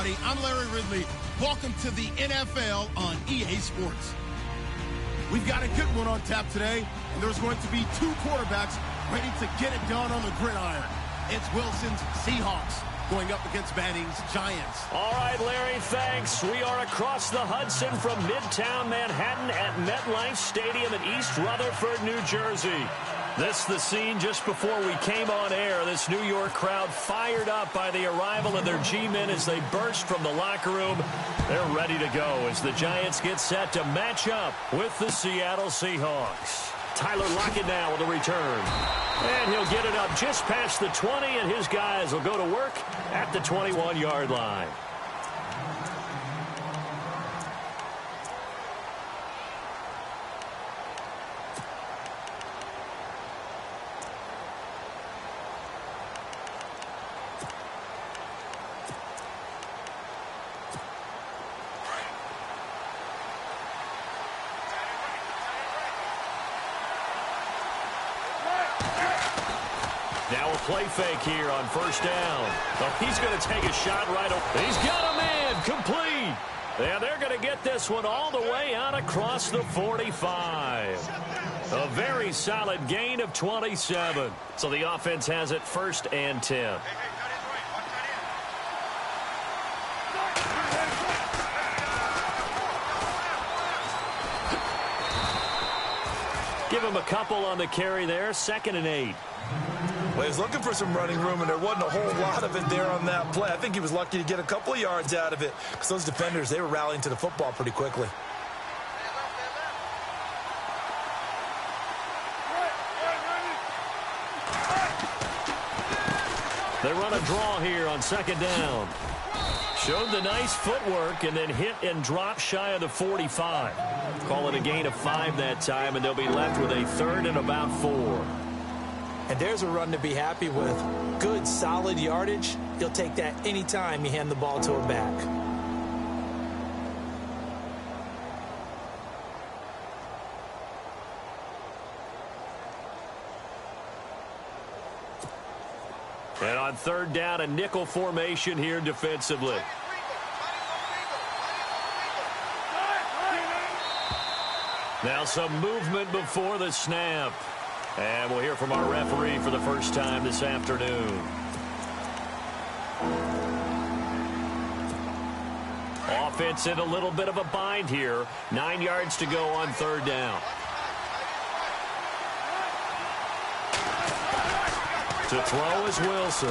everybody. I'm Larry Ridley. Welcome to the NFL on EA Sports. We've got a good one on tap today, and there's going to be two quarterbacks ready to get it done on the gridiron. It's Wilson's Seahawks going up against Manning's Giants. All right, Larry, thanks. We are across the Hudson from Midtown Manhattan at MetLife Stadium in East Rutherford, New Jersey. This the scene just before we came on air. This New York crowd fired up by the arrival of their G-men as they burst from the locker room. They're ready to go as the Giants get set to match up with the Seattle Seahawks. Tyler Lockett now with a return. And he'll get it up just past the 20, and his guys will go to work at the 21-yard line. Now a play fake here on first down. Oh, he's going to take a shot right away. He's got a man complete. And they're going to get this one all the way out across the 45. A very solid gain of 27. So the offense has it 1st and 10. Give him a couple on the carry there. 2nd and 8. Well, he was looking for some running room, and there wasn't a whole lot of it there on that play. I think he was lucky to get a couple of yards out of it because those defenders, they were rallying to the football pretty quickly. They run a draw here on 2nd down. Showed the nice footwork and then hit and drop shy of the 45. Call it a gain of 5 that time, and they'll be left with a 3rd and about 4. And there's a run to be happy with. Good, solid yardage. You'll take that anytime you hand the ball to a back. And on 3rd down, a nickel formation here defensively. Now some movement before the snap. And we'll hear from our referee for the first time this afternoon. Offense in a little bit of a bind here. 9 yards to go on 3rd down. To throw is Wilson.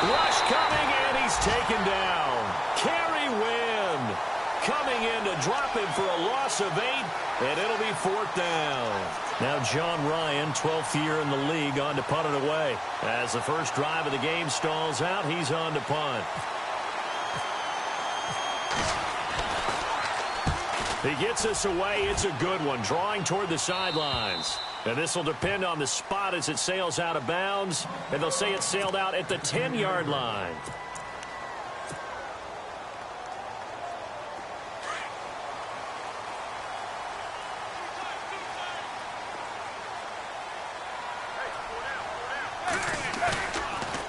Rush coming, and he's taken down. Kerry Wynn coming in to drop him for a loss of 8, and it'll be 4th down. Now John Ryan, 12th year in the league, on to punt it away. As the first drive of the game stalls out, he's on to punt. He gets us away. It's a good one, drawing toward the sidelines. And this will depend on the spot as it sails out of bounds, and they'll say it sailed out at the 10-yard line.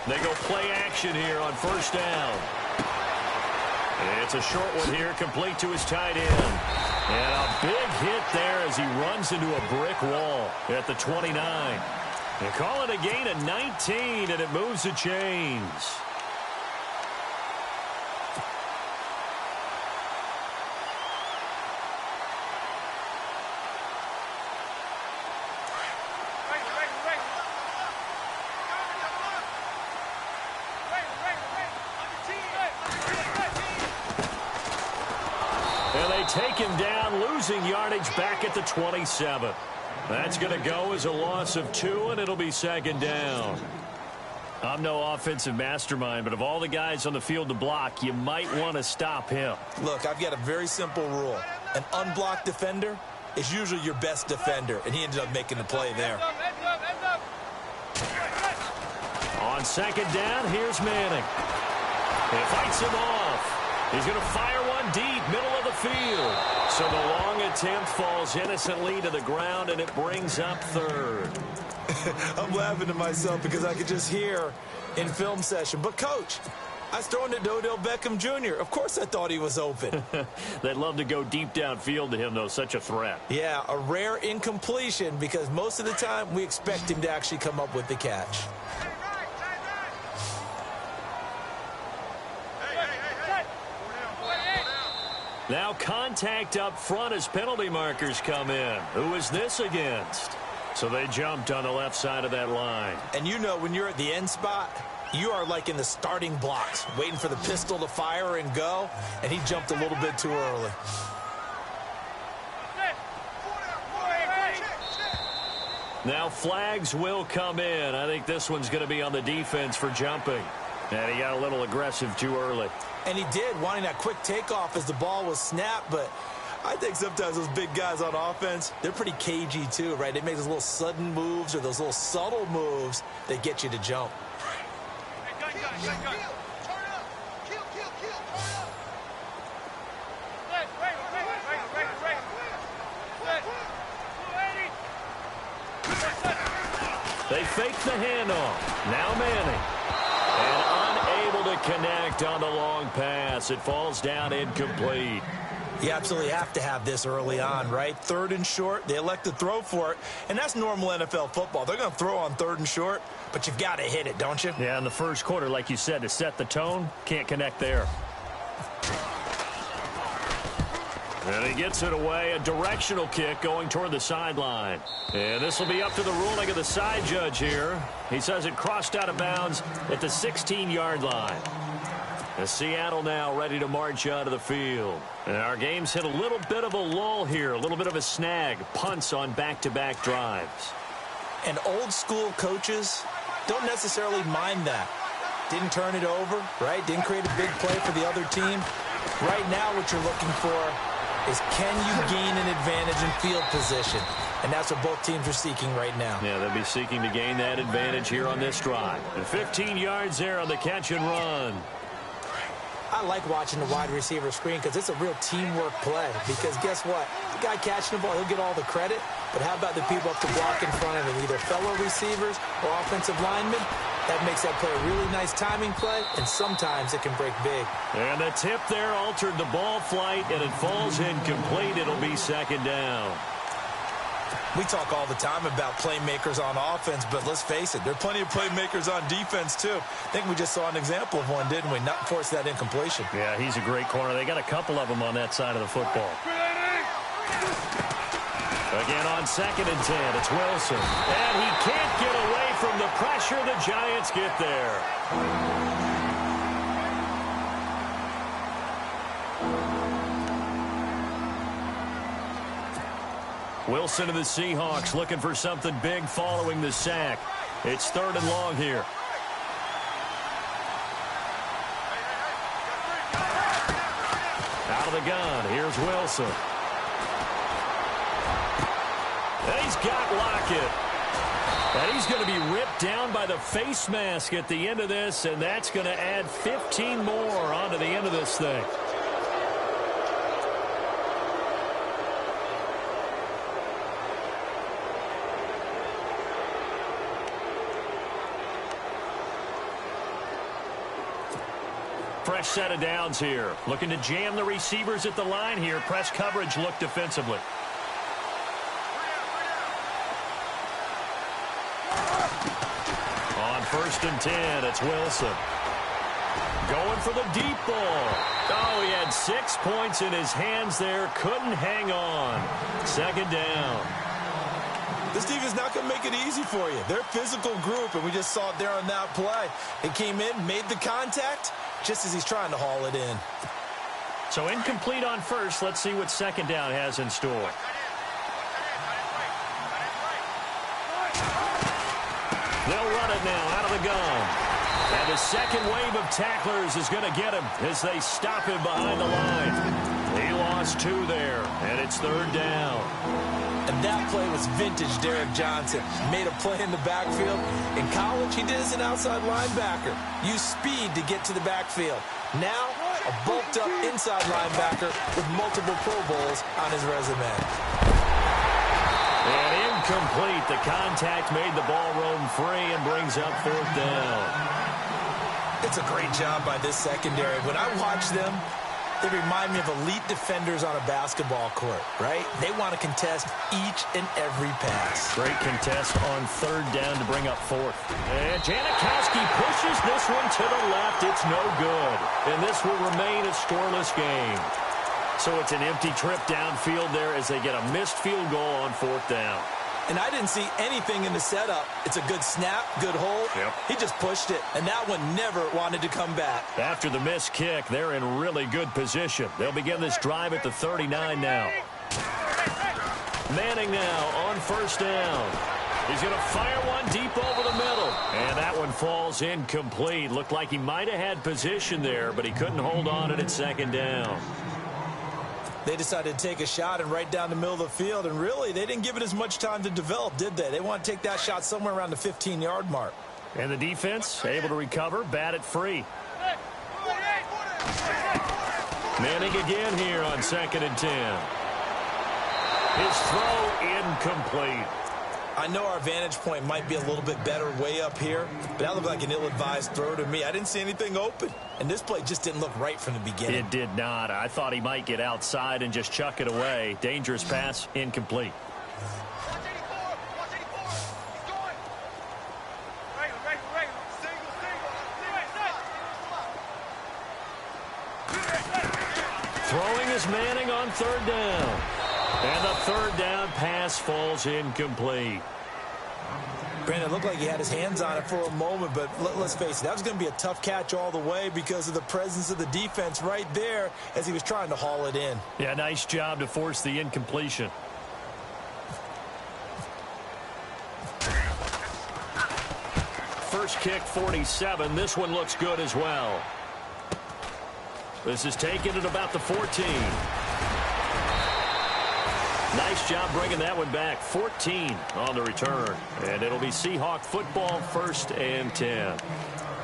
They go play action here on 1st down. It's a short one here, complete to his tight end. And a big hit there as he runs into a brick wall at the 29. They call it a gain of 19, and it moves the chains. Take him down, losing yardage back at the 27. That's going to go as a loss of 2, and it'll be 2nd down. I'm no offensive mastermind, but of all the guys on the field to block, you might want to stop him. Look, I've got a very simple rule. An unblocked defender is usually your best defender, and he ended up making the play there. On 2nd down, here's Manning. He fights him off. He's going to fire one deep, middle of the field. So the long attempt falls innocently to the ground, and it brings up 3rd. I'm laughing to myself because I could just hear in film session. But, Coach, I was throwing it to Odell Beckham Jr. Of course I thought he was open. They'd love to go deep downfield to him, though. Such a threat. Yeah, a rare incompletion because most of the time we expect him to actually come up with the catch. Now contact up front as penalty markers come in. Who is this against? So they jumped on the left side of that line. And you know when you're at the end spot, you are like in the starting blocks, waiting for the pistol to fire and go, and he jumped a little bit too early. Now flags will come in. I think this one's going to be on the defense for jumping. And he got a little aggressive too early. And he did, wanting that quick takeoff as the ball was snapped, but I think sometimes those big guys on offense, they're pretty cagey too, right? They make those little sudden moves or those little subtle moves that get you to jump. They fake the handoff. Now Manning. And unable to connect on the long pass. It falls down incomplete. You absolutely have to have this early on, right? 3rd and short, they elect to throw for it, and that's normal NFL football. They're going to throw on 3rd and short, but you've got to hit it, don't you? Yeah, in the first quarter, like you said, to set the tone, can't connect there. And he gets it away, a directional kick going toward the sideline. And this will be up to the ruling of the side judge here. He says it crossed out of bounds at the 16-yard line. And Seattle now ready to march out of the field. And our game's hit a little bit of a lull here, a little bit of a snag. Punts on back-to-back drives. And old-school coaches don't necessarily mind that. Didn't turn it over, right? Didn't create a big play for the other team. Right now what you're looking for is can you gain an advantage in field position? And that's what both teams are seeking right now. Yeah, they'll be seeking to gain that advantage here on this drive. And 15 yards there on the catch and run. I like watching the wide receiver screen because it's a real teamwork play. Because guess what? The guy catching the ball, he'll get all the credit. But how about the people up the block in front of him, either fellow receivers or offensive linemen? That makes that play a really nice timing play, and sometimes it can break big. And the tip there altered the ball flight, and it falls incomplete. It'll be 2nd down. We talk all the time about playmakers on offense, but let's face it, there are plenty of playmakers on defense, too. I think we just saw an example of one, didn't we? Not force that incompletion. Yeah, he's a great corner. They got a couple of them on that side of the football. Again on 2nd and 10, it's Wilson. And he can't get away from the pressure. The Giants get there. Wilson of the Seahawks looking for something big following the sack. It's 3rd and long here. Out of the gun, here's Wilson. And he's got Lockett. And he's going to be ripped down by the face mask at the end of this, and that's going to add 15 more onto the end of this thing. Fresh set of downs here. Looking to jam the receivers at the line here. Press coverage look defensively. On 1st and 10, it's Wilson. Going for the deep ball. Oh, he had 6 points in his hands there. Couldn't hang on. 2nd down. This defense is not going to make it easy for you. They're a physical group, and we just saw it there on that play. He came in, made the contact, just as he's trying to haul it in. So incomplete on 1st. Let's see what 2nd down has in store. They'll run it now out of the gun. And the second wave of tacklers is going to get him as they stop him behind the line. He lost 2 there, and it's 3rd down. And that play was vintage Derek Johnson. Made a play in the backfield. In college, he did as an outside linebacker. Used speed to get to the backfield. Now, a bulked-up inside linebacker with multiple Pro Bowls on his resume. And incomplete. The contact made the ball roam free and brings up 4th down. It's a great job by this secondary. When I watch them, they remind me of elite defenders on a basketball court, right? They want to contest each and every pass. Great contest on third down to bring up fourth. And Janikowski pushes this one to the left. It's no good. And this will remain a scoreless game. So it's an empty trip downfield there as they get a missed field goal on fourth down. And I didn't see anything in the setup. It's a good snap, good hold. Yep. He just pushed it, and that one never wanted to come back. After the missed kick, they're in really good position. They'll begin this drive at the 39 now. Manning now on first down. He's going to fire one deep over the middle. And that one falls incomplete. Looked like he might have had position there, but he couldn't hold on at second down. They decided to take a shot and right down the middle of the field, and really, they didn't give it as much time to develop, did they? They want to take that shot somewhere around the 15-yard mark. And the defense able to recover, bat it free. Manning again here on 2nd and 10. His throw incomplete. I know our vantage point might be a little bit better way up here, but that looked like an ill-advised throw to me. I didn't see anything open, and this play just didn't look right from the beginning. It did not. I thought he might get outside and just chuck it away. Dangerous pass, incomplete. Throwing is Manning on third down. And the third down pass falls incomplete. Brandon, it looked like he had his hands on it for a moment, but let's face it, that was going to be a tough catch all the way because of the presence of the defense right there as he was trying to haul it in. Yeah, nice job to force the incompletion. First kick, 47. This one looks good as well. This is taken at about the 14. Nice job bringing that one back. 14 on the return. And it'll be Seahawk football, 1st and 10.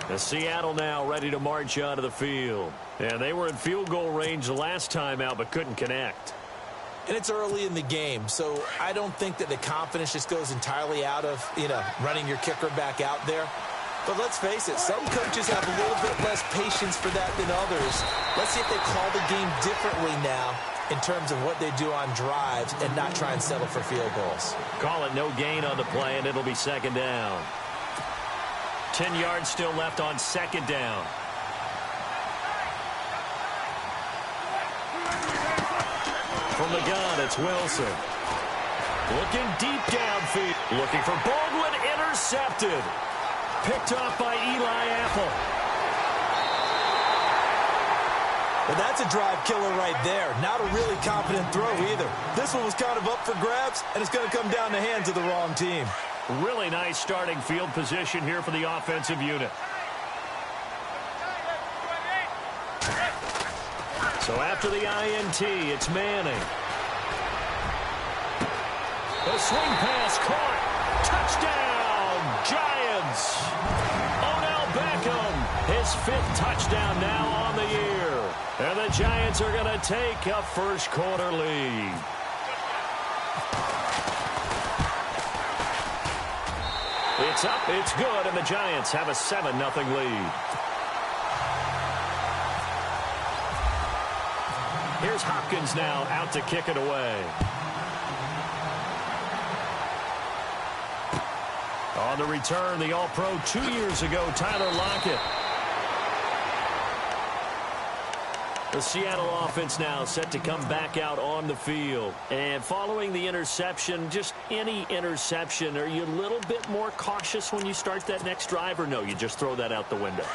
And Seattle now ready to march onto the field. And they were in field goal range the last time out but couldn't connect. And it's early in the game, so I don't think that the confidence just goes entirely out of, running your kicker back out there. But let's face it, some coaches have a little bit less patience for that than others. Let's see if they call the game differently now in terms of what they do on drives and not try and settle for field goals. Call it no gain on the play, and it'll be 2nd down. 10 yards still left on 2nd down. From the gun, it's Wilson. Looking deep downfield. Looking for Baldwin, intercepted. Picked off by Eli Apple. Well, that's a drive killer right there. Not a really confident throw either. This one was kind of up for grabs, and it's going to come down the hands of the wrong team. Really nice starting field position here for the offensive unit. So after the INT, it's Manning. The swing pass caught. Touchdown, Giants. Odell Beckham, his 5th touchdown now on the year. And the Giants are going to take a first quarter lead. It's up, it's good, and the Giants have a 7-0 lead. Here's Hopkins now out to kick it away. On the return, the All-Pro 2 years ago, Tyler Lockett. The Seattle offense now set to come back out on the field. And following the interception, just any interception, are you a little bit more cautious when you start that next drive, or no, you just throw that out the window?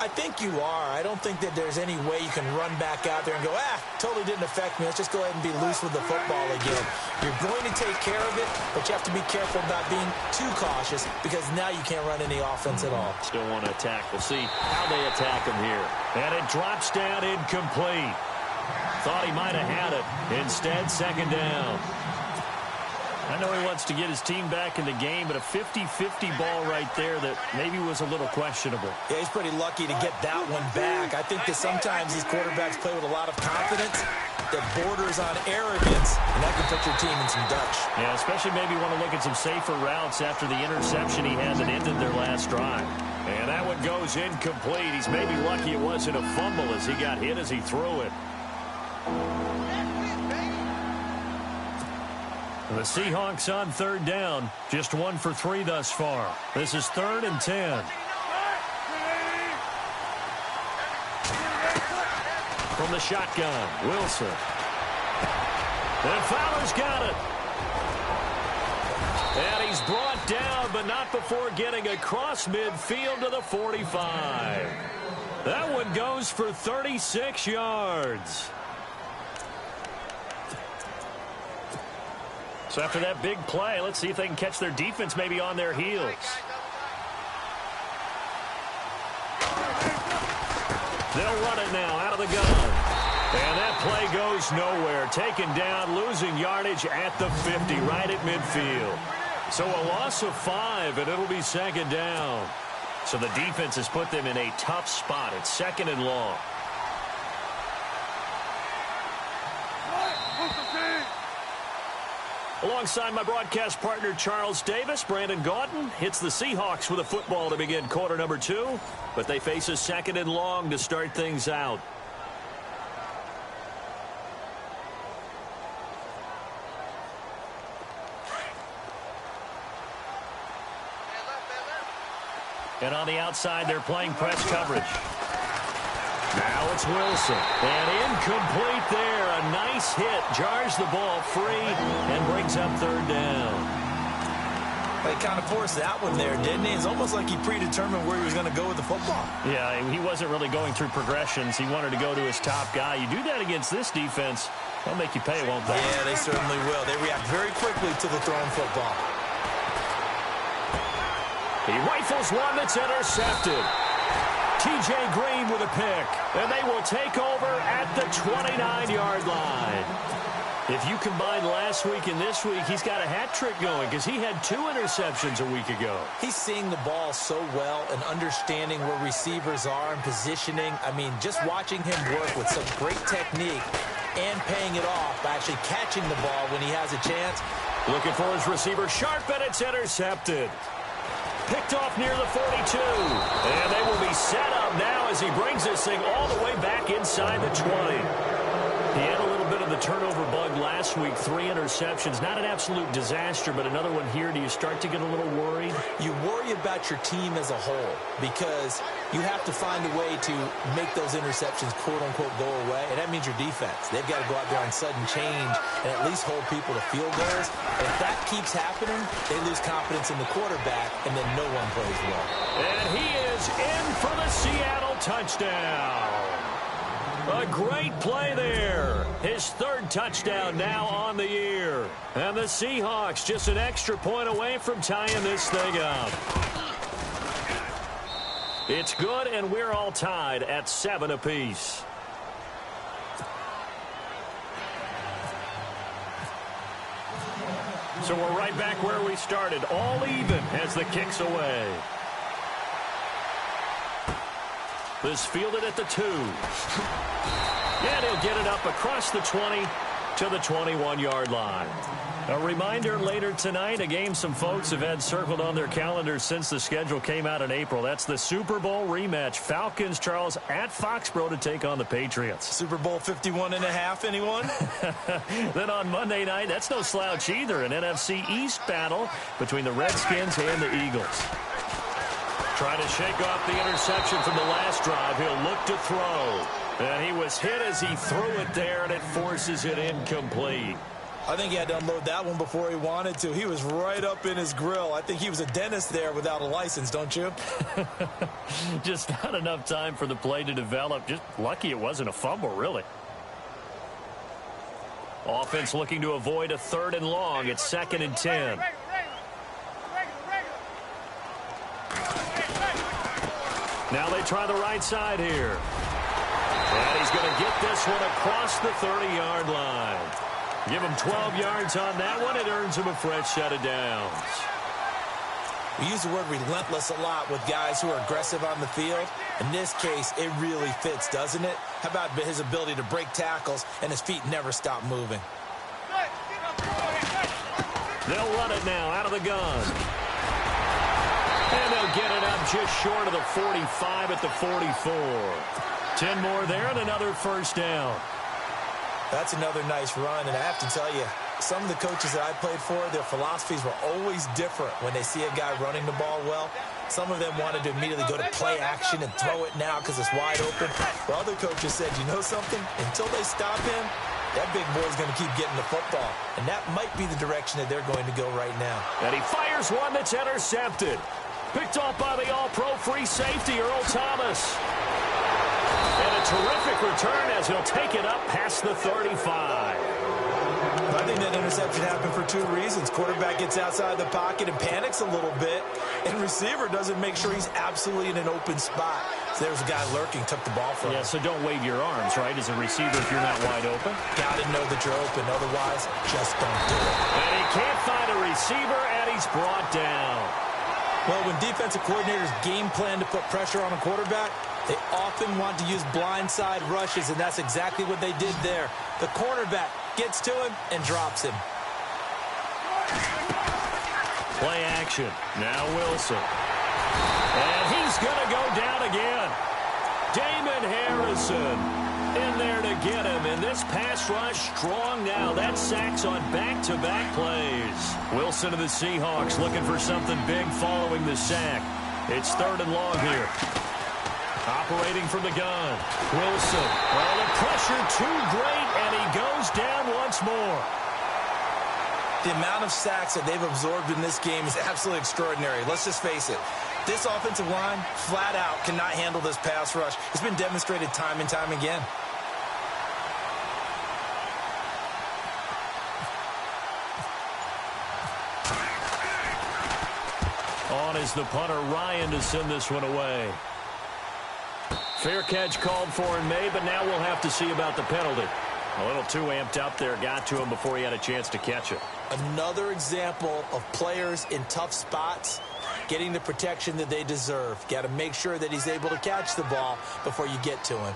I think you are. I don't think that there's any way you can run back out there and go, totally didn't affect me. Let's just go ahead and be loose with the football again. You're going to take care of it, but you have to be careful about being too cautious because now you can't run any offense at all. Still want to attack. We'll see how they attack him here. And it drops down incomplete. Thought he might have had it. Instead, 2nd down. I know he wants to get his team back in the game, but a 50-50 ball right there that maybe was a little questionable. Yeah, he's pretty lucky to get that one back. I think that sometimes these quarterbacks play with a lot of confidence that borders on arrogance, and that can put your team in some Dutch. Yeah, especially maybe want to look at some safer routes after the interception he had that ended their last drive. And that one goes incomplete. He's maybe lucky it wasn't a fumble as he got hit as he threw it. The Seahawks on third down. Just 1 for 3 thus far. This is 3rd and 10. From the shotgun, Wilson. And Fowler's got it. And he's brought down, but not before getting across midfield to the 45. That one goes for 36 yards. So after that big play, let's see if they can catch their defense maybe on their heels. They'll run it now out of the gun. And that play goes nowhere. Taken down, losing yardage at the 50, right at midfield. So a loss of 5, and it'll be 2nd down. So the defense has put them in a tough spot. It's 2nd and long. Alongside my broadcast partner, Charles Davis, Brandon Gaudin hits the Seahawks with a football to begin quarter number 2. But they face a 2nd and long to start things out. And on the outside, they're playing press coverage. Now it's Wilson. And incomplete there. A nice hit. Jars the ball free and brings up 3rd down. They kind of forced that one there, didn't he? It's almost like he predetermined where he was going to go with the football. Yeah, he wasn't really going through progressions. He wanted to go to his top guy. You do that against this defense, they'll make you pay, won't they? Yeah, they certainly will. They react very quickly to the thrown football. He rifles one that's intercepted. T.J. Green with a pick. And they will take over at the 29-yard line. If you combine last week and this week, he's got a hat trick going because he had 2 interceptions a week ago. He's seeing the ball so well and understanding where receivers are and positioning. I mean, just watching him work with such great technique and paying it off by actually catching the ball when he has a chance. Looking for his receiver sharp, and it's intercepted. Picked off near the 42. And they will be set up now as he brings this thing all the way back inside the 20. He had a little bit of the turnover bug last week. 3 interceptions. Not an absolute disaster, but another one here. Do you start to get a little worried? You worry about your team as a whole because you have to find a way to make those interceptions, quote-unquote, go away. And that means your defense. They've got to go out there on sudden change and at least hold people to field goals. And if that keeps happening, they lose confidence in the quarterback, and then no one plays well. And he is in for the Seattle touchdown. A great play there. His 3rd touchdown now on the year. And the Seahawks just an extra point away from tying this thing up. It's good, and we're all tied at 7 apiece. So we're right back where we started, all even as the kick's away. This fielded at the 2. And he'll get it up across the 20 to the 21-yard line. A reminder later tonight, a game some folks have had circled on their calendars since the schedule came out in April. That's the Super Bowl rematch. Falcons, Charles, at Foxborough to take on the Patriots. Super Bowl 51.5, anyone? Then on Monday night, that's no slouch either. An NFC East battle between the Redskins and the Eagles. Trying to shake off the interception from the last drive. He'll look to throw. And he was hit as he threw it there, and it forces it incomplete. I think he had to unload that one before he wanted to. He was right up in his grill. I think he was a dentist there without a license, don't you? Just not enough time for the play to develop. Just lucky it wasn't a fumble, really. Offense looking to avoid a 3rd and long. It's 2nd and 10. Now they try the right side here. And he's going to get this one across the 30-yard line. Give him 12 yards on that one. It earns him a fresh set of downs. We use the word relentless a lot with guys who are aggressive on the field. In this case, it really fits, doesn't it? How about his ability to break tackles and his feet never stop moving? They'll run it now out of the gun. And they'll get it up just short of the 45 at the 44. 10 more there and another first down. That's another nice run, and I have to tell you, some of the coaches that I played for, their philosophies were always different when they see a guy running the ball well. Some of them wanted to immediately go to play action and throw it now because it's wide open. But other coaches said, you know something? Until they stop him, that big boy's going to keep getting the football. And that might be the direction that they're going to go right now. And he fires one that's intercepted. Picked off by the all-pro free safety, Earl Thomas. And a terrific return as he'll take it up past the 35. I think that interception happened for two reasons. Quarterback gets outside the pocket and panics a little bit, and receiver doesn't make sure he's absolutely in an open spot. So there's a guy lurking, took the ball from him. Yeah, so don't wave your arms, right, as a receiver if you're not wide open. Got to know that you're open. Otherwise, just don't do it. And he can't find a receiver, and he's brought down. Well, when defensive coordinators game plan to put pressure on a quarterback, they often want to use blindside rushes, and that's exactly what they did there. The cornerback gets to him and drops him. Play action. Now Wilson. And he's going to go down again. Damon Harrison in there to get him. And this pass rush strong now. That sacks on back-to-back plays. Wilson of the Seahawks looking for something big following the sack. It's 3rd and long here. Operating from the gun. Wilson. Well, the pressure too great, and he goes down once more. The amount of sacks that they've absorbed in this game is absolutely extraordinary. Let's just face it. This offensive line, flat out, cannot handle this pass rush. It's been demonstrated time and time again. On is the punter, Ryan, to send this one away. Fair catch called for and made, but now we'll have to see about the penalty. A little too amped up there, got to him before he had a chance to catch it. Another example of players in tough spots getting the protection that they deserve. Got to make sure that he's able to catch the ball before you get to him.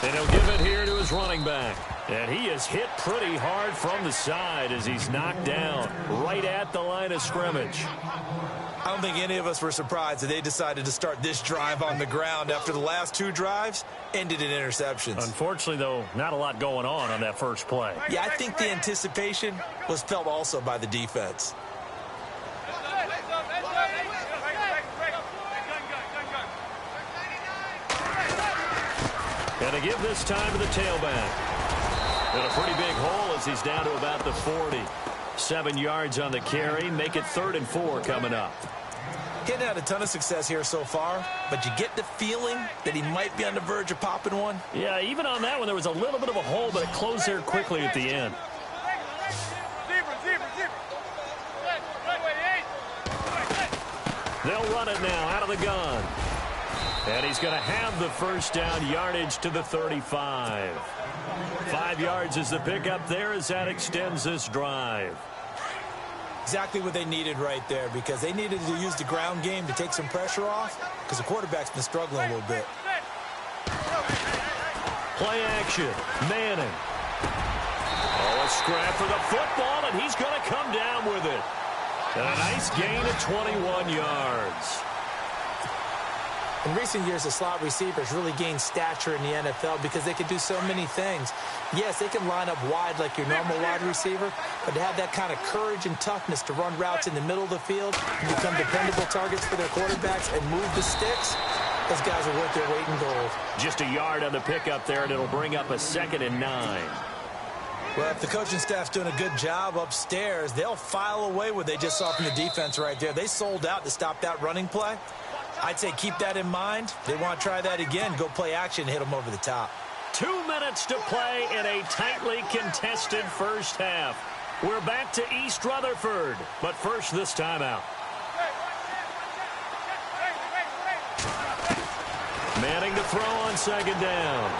And he'll give it here to his running back. And he is hit pretty hard from the side as he's knocked down right at the line of scrimmage. I don't think any of us were surprised that they decided to start this drive on the ground after the last two drives ended in interceptions. Unfortunately, though, not a lot going on that first play. Yeah, I think the anticipation was felt also by the defense. And to give this time to the tailback. And a pretty big hole as he's down to about the 40. 7 yards on the carry. Make it 3rd and 4 coming up. He hadn't had a ton of success here so far, but you get the feeling that he might be on the verge of popping one. Yeah, even on that one, there was a little bit of a hole, but it closed there quickly at the end. They'll run it now out of the gun. And he's going to have the first down, yardage to the 35. 5 yards is the pickup there as that extends this drive. Exactly what they needed right there, because they needed to use the ground game to take some pressure off, because the quarterback's been struggling a little bit. Play action. Manning. Oh, a scrap for the football, and he's going to come down with it. And a nice gain of 21 yards. In recent years, the slot receivers really gained stature in the NFL because they can do so many things. Yes, they can line up wide like your normal wide receiver, but to have that kind of courage and toughness to run routes in the middle of the field and become dependable targets for their quarterbacks and move the sticks, those guys are worth their weight in gold. Just a yard on the pickup there, and it'll bring up a 2nd and 9. Well, if the coaching staff's doing a good job upstairs, they'll file away what they just saw from the defense right there. They sold out to stop that running play. I'd say keep that in mind. They want to try that again. Go play action, hit them over the top. 2 minutes to play in a tightly contested first half. We're back to East Rutherford, but first this timeout. Manning to throw on 2nd down.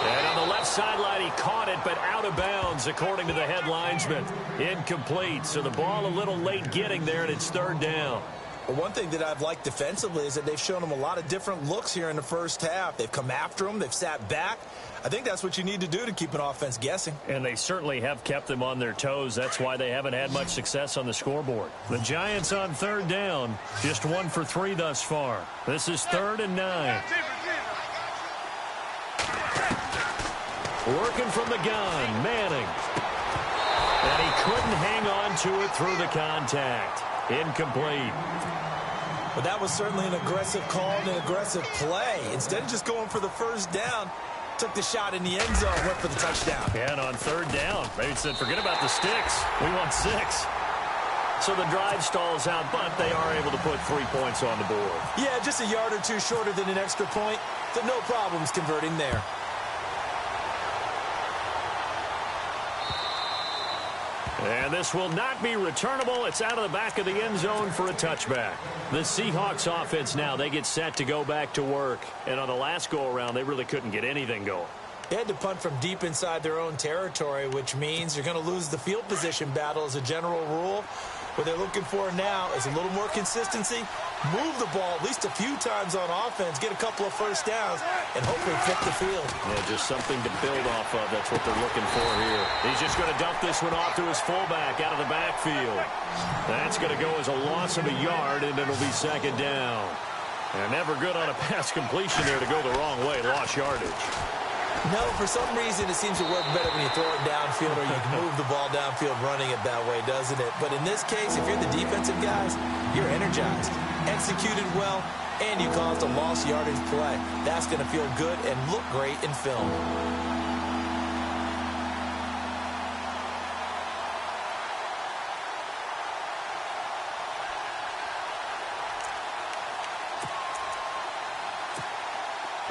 And on the left sideline, he caught it, but out of bounds, according to the head linesman. Incomplete, so the ball a little late getting there, and it's 3rd down. Well, one thing that I've liked defensively is that they've shown them a lot of different looks here in the first half. They've come after them. They've sat back. I think that's what you need to do to keep an offense guessing. And they certainly have kept them on their toes. That's why they haven't had much success on the scoreboard. The Giants on third down, just 1 for 3 thus far. This is 3rd and 9. Working from the gun, Manning. And he couldn't hang on to it through the contact. Incomplete. But that was certainly an aggressive call and an aggressive play. Instead of just going for the first down, took the shot in the end zone, went for the touchdown. Yeah, and on third down, they said, forget about the sticks. We want 6. So the drive stalls out, but they are able to put 3 points on the board. Yeah, just a yard or two shorter than an extra point, but no problems converting there. And this will not be returnable. It's out of the back of the end zone for a touchback. The Seahawks offense now, they get set to go back to work. And on the last go-around, they really couldn't get anything going. They had to punt from deep inside their own territory, which means you're going to lose the field position battle as a general rule. What they're looking for now is a little more consistency, move the ball at least a few times on offense, get a couple of first downs, and hopefully flip the field. Yeah, just something to build off of. That's what they're looking for here. He's just going to dump this one off to his fullback out of the backfield. That's going to go as a loss of a yard, and it'll be 2nd down. And never good on a pass completion there to go the wrong way. Lost yardage. No, for some reason it seems to work better when you throw it downfield or you can move the ball downfield running it that way, doesn't it? But in this case, if you're the defensive guys, you're energized, executed well, and you caused a lost yardage play. That's going to feel good and look great in film.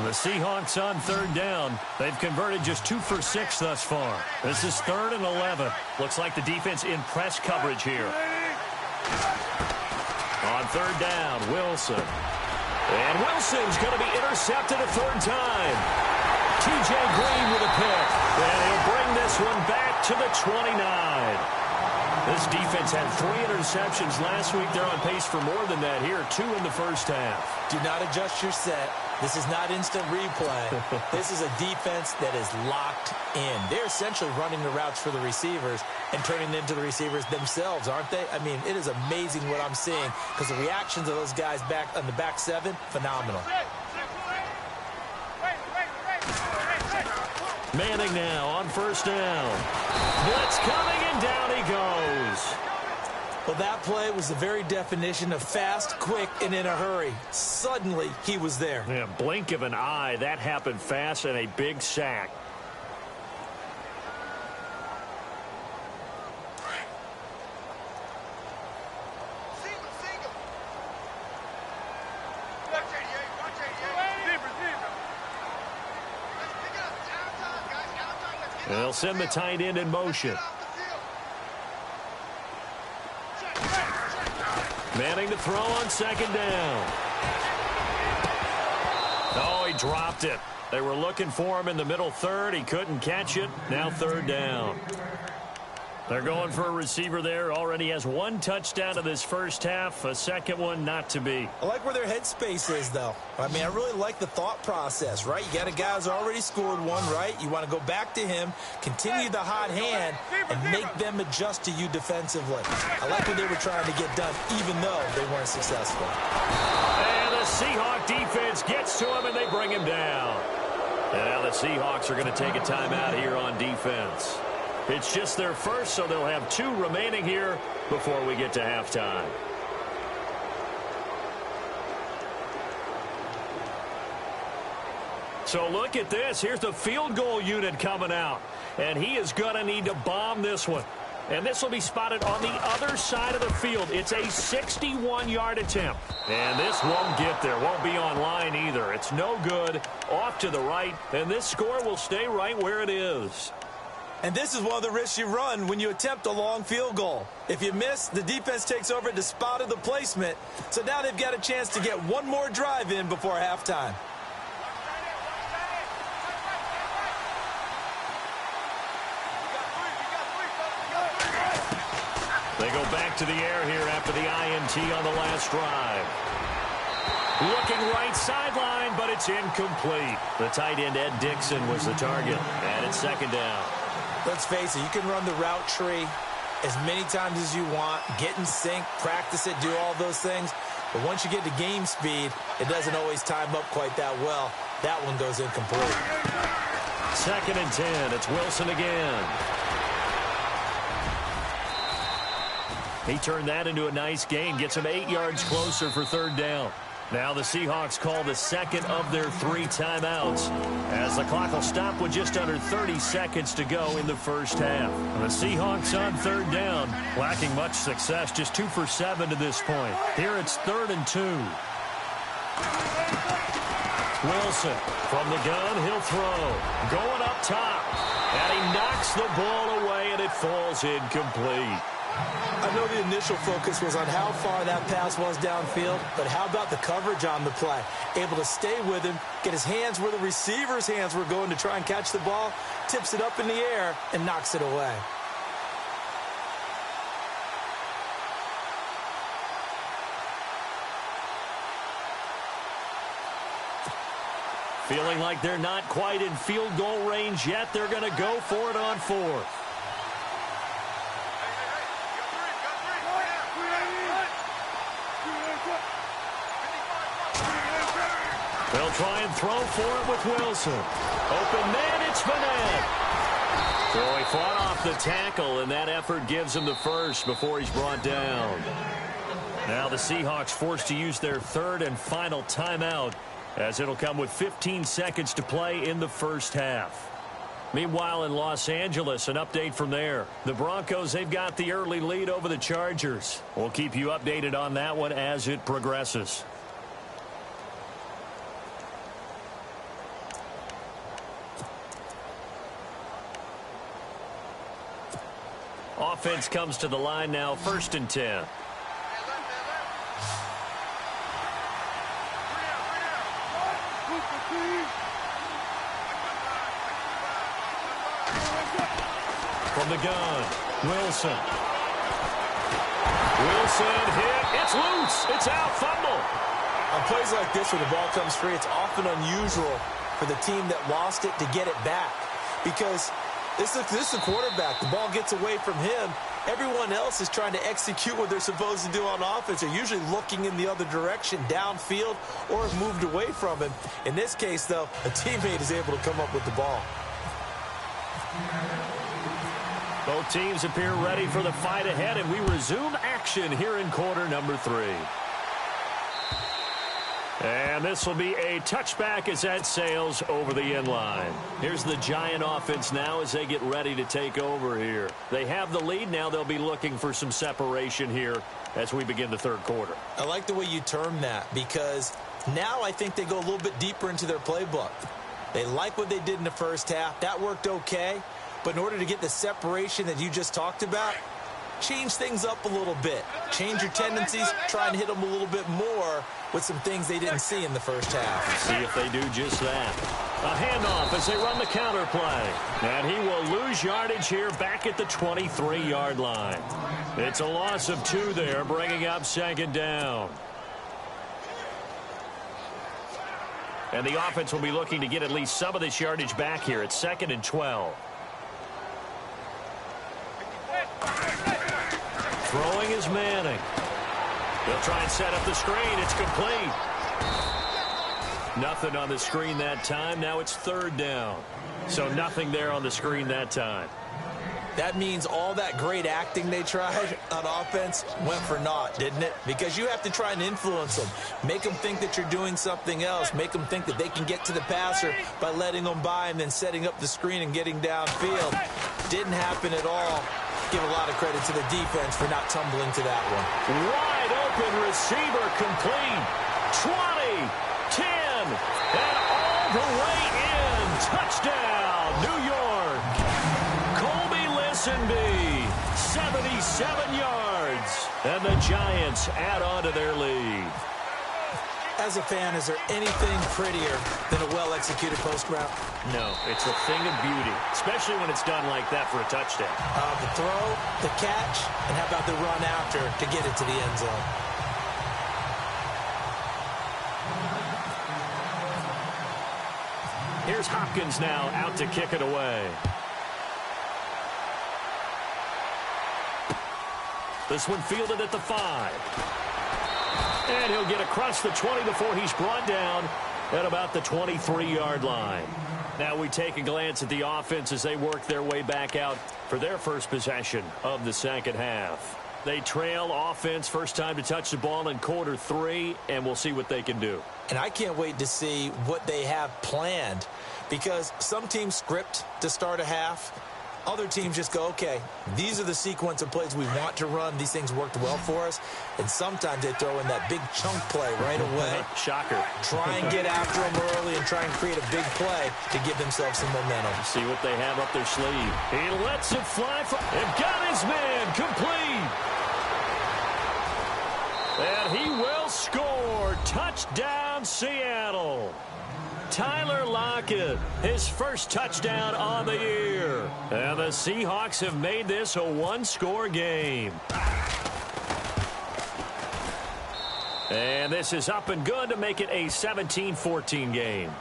The Seahawks on third down. They've converted just 2 for 6 thus far. This is 3rd and 11. Looks like the defense in press coverage here. On third down, Wilson. And Wilson's going to be intercepted a 3rd time. T.J. Green with a pick. And he'll bring this one back to the 29. This defense had 3 interceptions last week. They're on pace for more than that here. 2 in the first half. Do not adjust your set. This is not instant replay. This is a defense that is locked in. They're essentially running the routes for the receivers and turning them into the receivers themselves, aren't they? I mean, it is amazing what I'm seeing because the reactions of those guys back on the back 7, phenomenal. Manning now on first down. Blitz coming, and down he goes. Well, that play was the very definition of fast, quick, and in a hurry. Suddenly, he was there. Yeah, blink of an eye. That happened fast and a big sack. They'll send the tight end in motion. Manning to throw on 2nd down. Oh, he dropped it. They were looking for him in the middle 3rd. He couldn't catch it. Now 3rd down. They're going for a receiver there. Already has 1 touchdown in this first half. A second one not to be. I like where their headspace is, though. I mean, I really like the thought process, right? You got a guy who's already scored 1, right? You want to go back to him, continue the hot hand, and make them adjust to you defensively. I like what they were trying to get done, even though they weren't successful. And the Seahawk defense gets to him, and they bring him down. And now the Seahawks are going to take a timeout here on defense. It's just their first, so they'll have 2 remaining here before we get to halftime. So look at this. Here's the field goal unit coming out. And he is going to need to bomb this one. And this will be spotted on the other side of the field. It's a 61-yard attempt. And this won't get there. Won't be on line either. It's no good. Off to the right. And this score will stay right where it is. And this is one of the risks you run when you attempt a long field goal. If you miss, the defense takes over at the spot of the placement. So now they've got a chance to get 1 more drive in before halftime. They go back to the air here after the INT on the last drive. Looking right sideline, but it's incomplete. The tight end, Ed Dixon, was the target, and it's second down. Let's face it, you can run the route tree as many times as you want, get in sync, practice it, do all those things. But once you get to game speed, it doesn't always time up quite that well. That one goes incomplete. Second and 10. It's Wilson again. He turned that into a nice gain. Gets him 8 yards closer for third down. Now the Seahawks call the second of their 3 timeouts as the clock will stop with just under 30 seconds to go in the first half. The Seahawks on third down, lacking much success, just 2 for 7 to this point. Here it's 3rd and 2. Wilson from the gun, he'll throw. Going up top, and he knocks the ball away, and it falls incomplete. I know the initial focus was on how far that pass was downfield, but how about the coverage on the play? Able to stay with him, get his hands where the receiver's hands were going to try and catch the ball, tips it up in the air, and knocks it away. Feeling like they're not quite in field goal range yet, they're going to go for it on 4th. They'll try and throw for it with Wilson. Open man, it's Vanette. So he fought off the tackle, and that effort gives him the first before he's brought down. Now the Seahawks forced to use their 3rd and final timeout, as it'll come with 15 seconds to play in the first half. Meanwhile, in Los Angeles, an update from there. The Broncos, they've got the early lead over the Chargers. We'll keep you updated on that one as it progresses. Offense comes to the line now, 1st and 10. From the gun, Wilson. Wilson hit. It's loose. It's out. Fumble. On plays like this where the ball comes free, it's often unusual for the team that lost it to get it back, because this is the quarterback. The ball gets away from him. Everyone else is trying to execute what they're supposed to do on offense. They're usually looking in the other direction, downfield, or have moved away from him. In this case, though, a teammate is able to come up with the ball. Both teams appear ready for the fight ahead, and we resume action here in quarter number 3. And this will be a touchback as that sails over the end line. Here's the Giant offense now as they get ready to take over here. They have the lead. Now they'll be looking for some separation here as we begin the 3rd quarter. I like the way you term that, because now I think they go a little bit deeper into their playbook. They like what they did in the first half. That worked okay. But in order to get the separation that you just talked about, change things up a little bit. Change your tendencies, try and hit them a little bit more with some things they didn't see in the first half. See if they do just that. A handoff as they run the counter play. And he will lose yardage here back at the 23-yard line. It's a loss of 2 there, bringing up 2nd down. And the offense will be looking to get at least some of this yardage back here. It's 2nd and 12. Throwing is Manning. They'll try and set up the screen. It's complete. Nothing on the screen that time. Now it's 3rd down. So nothing there on the screen that time. That means all that great acting they tried on offense went for naught, didn't it? Because you have to try and influence them. Make them think that you're doing something else. Make them think that they can get to the passer by letting them by and then setting up the screen and getting downfield. Didn't happen at all. Give a lot of credit to the defense for not tumbling to that one. Wide open receiver complete. 20, 10, and all the way in. Touchdown, New York. Colby Listenby, 77 yards. And the Giants add on to their lead. As a fan, is there anything prettier than a well-executed post route? No, it's a thing of beauty, especially when it's done like that for a touchdown. The throw, the catch, and how about the run after to get it to the end zone? Here's Hopkins now out to kick it away. This one fielded at the 5. And he'll get across the 20 before he's brought down at about the 23-yard line. Now we take a glance at the offense as they work their way back out for their first possession of the second half. They trail offense first time to touch the ball in quarter 3, and we'll see what they can do. And I can't wait to see what they have planned, because some teams script to start a half. Other teams just go, okay, these are the sequence of plays we want to run. These things worked well for us. And sometimes they throw in that big chunk play right away. Shocker. Try and get after them early and try and create a big play to give themselves some momentum. See what they have up their sleeve. He lets it fly. And got his man complete. And he will score. Touchdown, Seattle. Tyler Lockett, his first touchdown on the year. And the Seahawks have made this a one-score game. And this is up and good to make it a 17-14 game.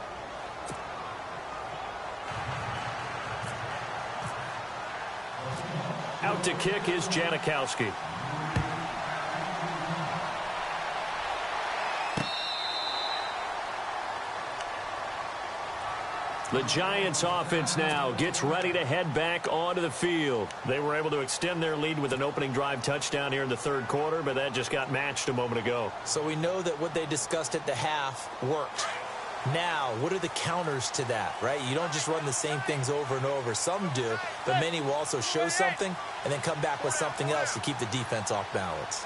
Out to kick is Janikowski. The Giants offense now gets ready to head back onto the field. They were able to extend their lead with an opening drive touchdown here in the third quarter, but that just got matched a moment ago. So we know that what they discussed at the half worked. Now, what are the counters to that, right? You don't just run the same things over and over. Some do, but many will also show something and then come back with something else to keep the defense off balance.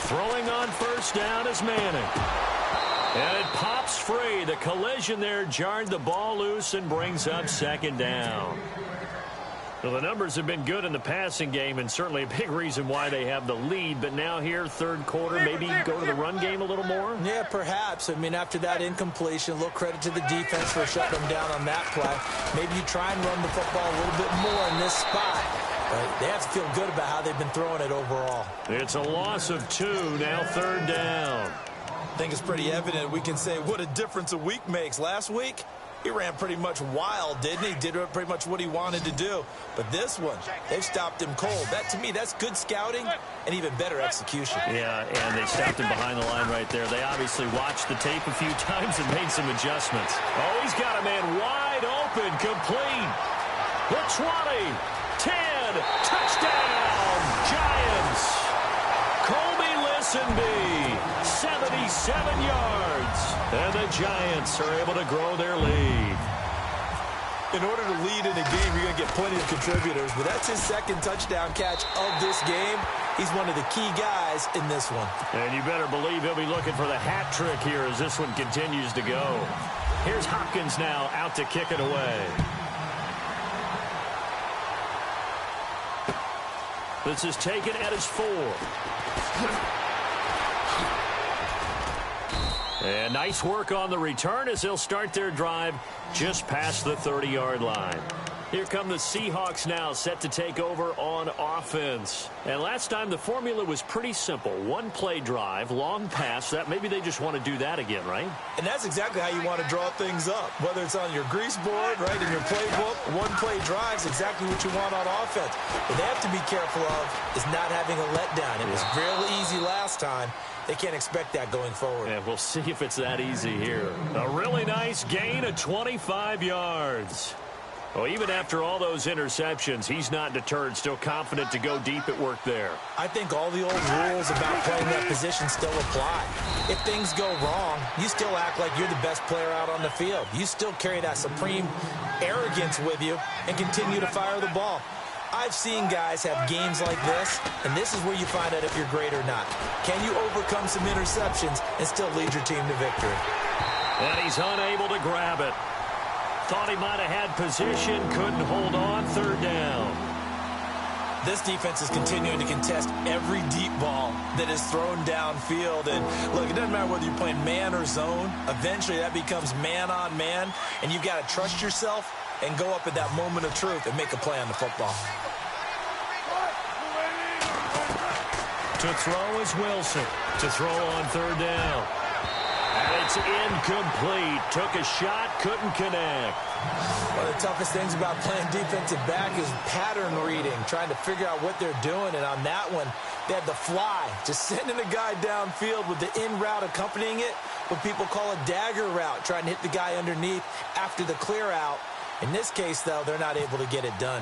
Throwing on first down is Manning. And it pops free. The collision there jarred the ball loose and brings up second down. Well, the numbers have been good in the passing game and certainly a big reason why they have the lead. But now here, third quarter, maybe go to the run game a little more? Yeah, perhaps. I mean, after that incompletion, a little credit to the defense for shutting them down on that play. Maybe you try and run the football a little bit more in this spot. But they have to feel good about how they've been throwing it overall. It's a loss of 2, now third down. I think it's pretty evident we can say what a difference a week makes. Last week, he ran pretty much wild, didn't he? Did pretty much what he wanted to do. But this one, they've stopped him cold. That, to me, that's good scouting and even better execution. Yeah, and they stopped him behind the line right there. They obviously watched the tape a few times and made some adjustments. Oh, he's got a man wide open, complete. The 20, 10, touchdown, Giants. Colby Listenby, 77 yards. And the Giants are able to grow their lead. In order to lead in a game, you're going to get plenty of contributors, but that's his second touchdown catch of this game. He's one of the key guys in this one. And you better believe he'll be looking for the hat trick here as this one continues to go. Here's Hopkins now out to kick it away. This is taken at his 4. And nice work on the return as they'll start their drive just past the 30-yard line. Here come the Seahawks now, set to take over on offense. And last time the formula was pretty simple. One-play drive, long pass. That maybe they just want to do that again, right? And that's exactly how you want to draw things up. Whether it's on your grease board, right, in your playbook, one-play drive is exactly what you want on offense. What they have to be careful of is not having a letdown. It was real easy last time. They can't expect that going forward. Yeah, we'll see if it's that easy here. A really nice gain of 25 yards. Well, even after all those interceptions, he's not deterred, still confident to go deep at work there. I think all the old rules about playing that position still apply. If things go wrong, you still act like you're the best player out on the field. You still carry that supreme arrogance with you and continue to fire the ball. I've seen guys have games like this, and this is where you find out if you're great or not. Can you overcome some interceptions and still lead your team to victory? And he's unable to grab it. Thought he might have had position, couldn't hold on, third down. This defense is continuing to contest every deep ball that is thrown downfield. And look, it doesn't matter whether you're playing man or zone. Eventually, that becomes man on man, and you've got to trust yourself and go up at that moment of truth and make a play on the football. To throw is Wilson. To throw on third down. And it's incomplete. Took a shot, couldn't connect. One of the toughest things about playing defensive back is pattern reading, trying to figure out what they're doing. And on that one, they had the fly, just sending a guy downfield with the in route accompanying it, what people call a dagger route, trying to hit the guy underneath after the clear out. In this case, though, they're not able to get it done.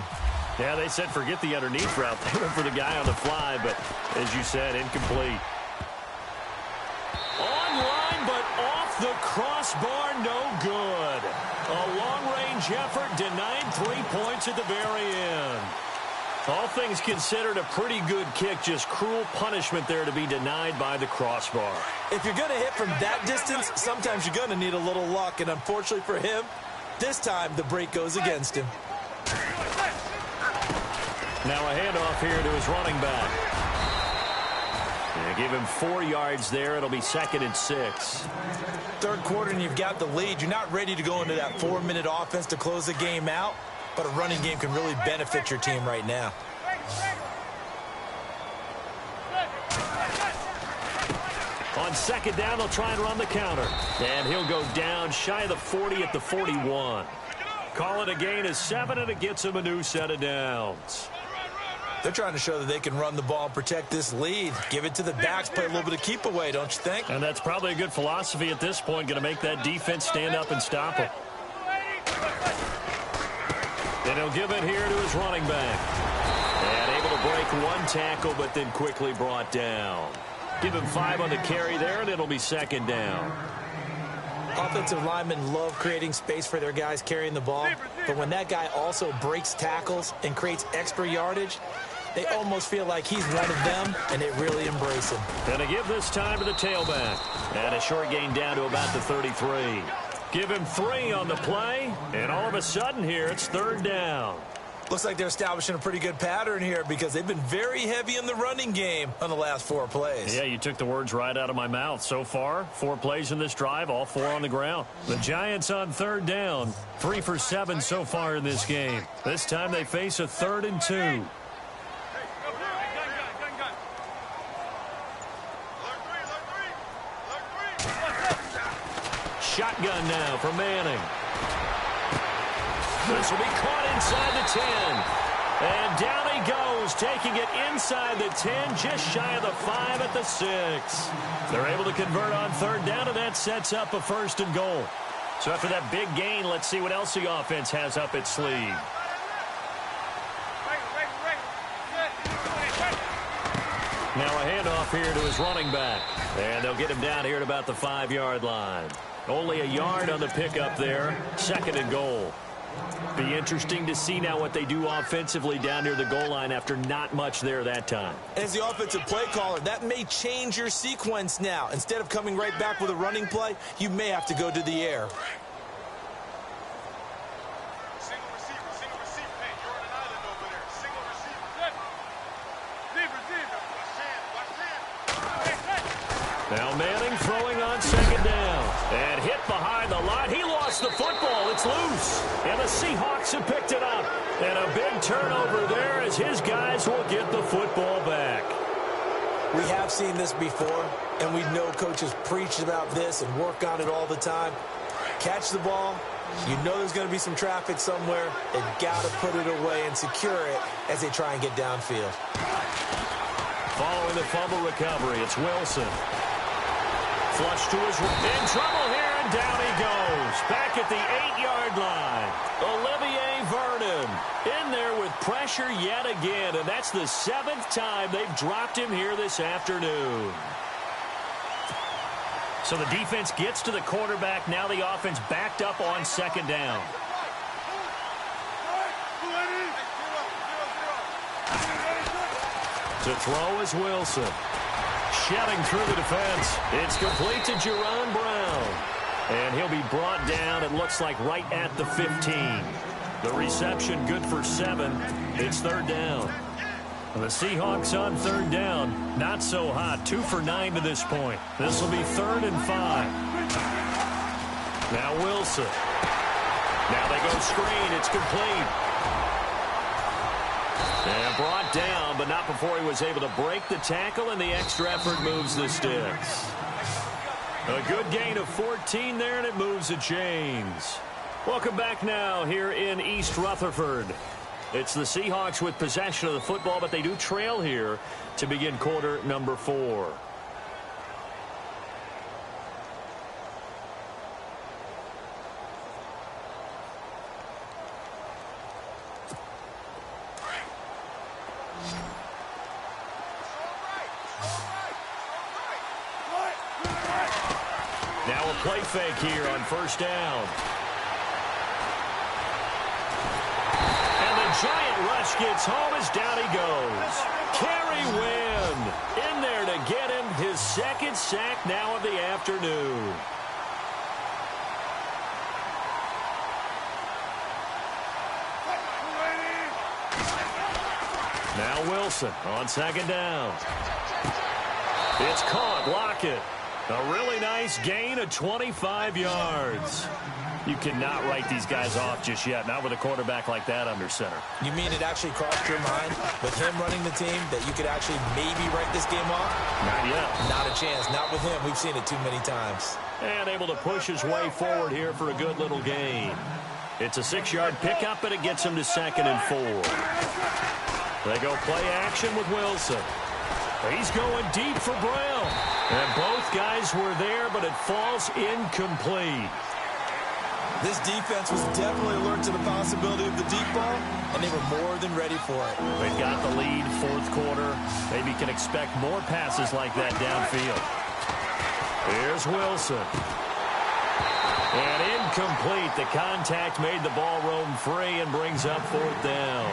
Yeah, they said forget the underneath route. They went for the guy on the fly, but as you said, incomplete. Online, but off the crossbar, no good. A long-range effort denied 3 points at the very end. All things considered, a pretty good kick, just cruel punishment there to be denied by the crossbar. If you're going to hit from that distance, sometimes you're going to need a little luck, and unfortunately for him, this time the break goes against him. Now a handoff here to his running back. Yeah, give him 4 yards there. It'll be 2nd and 6. Third quarter and you've got the lead. You're not ready to go into that 4-minute offense to close the game out, but a running game can really benefit your team right now. On 2nd down, they'll try and run the counter. And he'll go down shy of the 40 at the 41. Call it a gain of 7, and it gets him a new set of downs. They're trying to show that they can run the ball and protect this lead. Give it to the backs, play a little bit of keep away, don't you think? And that's probably a good philosophy at this point, going to make that defense stand up and stop him. And he'll give it here to his running back. And able to break 1 tackle, but then quickly brought down. Give him 5 on the carry there, and it'll be 2nd down. Offensive linemen love creating space for their guys carrying the ball, but when that guy also breaks tackles and creates extra yardage, they almost feel like he's one of them, and they really embrace him. And to give this time to the tailback. And a short gain down to about the 33. Give him 3 on the play, and all of a sudden here, it's 3rd down. Looks like they're establishing a pretty good pattern here because they've been very heavy in the running game on the last 4 plays. Yeah, you took the words right out of my mouth. So far, 4 plays in this drive, all 4 on the ground. The Giants on 3rd down, 3 for 7 so far in this game. This time they face a 3rd and 2. Shotgun now for Manning. This will be caught inside the 10. And down he goes, taking it inside the 10, just shy of the 5 at the 6. They're able to convert on 3rd down, and that sets up a 1st and goal. So after that big gain, let's see what else the offense has up its sleeve. Now a handoff here to his running back. And they'll get him down here at about the 5-yard line. Only a yard on the pickup there. 2nd and goal. Be interesting to see now what they do offensively down near the goal line after not much there that time. As the offensive play caller, that may change your sequence now. Instead of coming right back with a running play, you may have to go to the air. Single receiver. Hey, you're on an island over there. Single receiver. Watch 10. Now Manning throwing on 2nd down. And hit behind the line. He lost the football. It's loose. And the Seahawks have picked it up. And a big turnover there as his guys will get the football back. We have seen this before, and we know coaches preach about this and work on it all the time. Catch the ball. You know there's going to be some traffic somewhere. They've got to put it away and secure it as they try and get downfield. Following the fumble recovery, it's Wilson. Flush to his right. In trouble here, and down he goes. Back at the 8-yard line. Olivier Vernon in there with pressure yet again, and that's the 7th time they've dropped him here this afternoon. So the defense gets to the quarterback. Now the offense backed up on 2nd down. To throw is Wilson. Shedding through the defense. It's complete to Jerron Brown. And he'll be brought down, it looks like, right at the 15. The reception good for 7. It's 3rd down. The Seahawks on third down. Not so hot. 2 for 9 to this point. This will be 3rd and 5. Now Wilson. Now they go screen. It's complete. And brought down, but not before he was able to break the tackle, and the extra effort moves the sticks. A good gain of 14 there, and it moves the chains. Welcome back now here in East Rutherford. It's the Seahawks with possession of the football, but they do trail here to begin quarter number 4. Now a play fake here on first down. And the giant rush gets home as down he goes. Kerry Wynn in there to get him his 2nd sack now of the afternoon. Now Wilson on 2nd down. It's caught. Lockett. A really nice gain of 25 yards. You cannot write these guys off just yet, not with a quarterback like that under center. You mean it actually crossed your mind with him running the team that you could actually maybe write this game off? Not yet. Not a chance. Not with him. We've seen it too many times. And able to push his way forward here for a good little gain. It's a 6-yard pickup, but it gets him to 2nd and 4. They go play action with Wilson. He's going deep for Brown. And both guys were there, but it falls incomplete. This defense was definitely alert to the possibility of the deep ball, and they were more than ready for it. They've got the lead, 4th quarter. Maybe can expect more passes like that downfield. Here's Wilson. And incomplete. The contact made the ball roam free and brings up 4th down.